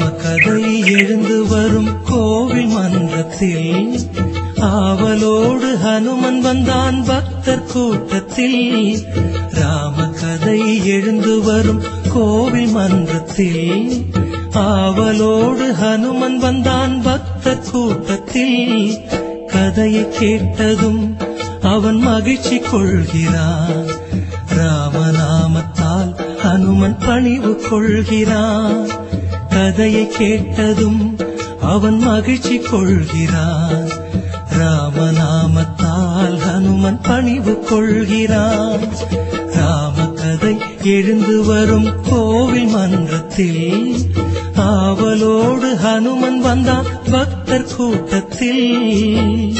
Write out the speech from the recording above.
ராமகதை எழுந்து வரும் கோவில் மன்றத்தில் ஆவலோடு ஹனுமன் வந்தான் பக்தர் கூட்டத்தில். ராமகதை எழுந்து வரும் கோவில் மன்றத்தில் ஆவலோடு ஹனுமன் வந்தான் பக்தர் கூட்டத்தில். கதையை கேட்டதும் அவன் மகிழ்ச்சி கொள்கிறான். ராமநாமத்தால் ஹனுமன் பணிவு கொள்கிறான். கதையை கேட்டதும் அவன் மகிழ்ச்சி கொள்கிறான். ராமநாமத்தால் ஹனுமன் பணிவு கொள்கிறான். ராமகதை எழுந்து வரும் கோவில் மன்றத்தில் ஆவலோடு ஹனுமன் வந்தான் பக்தர் கூட்டத்தில்.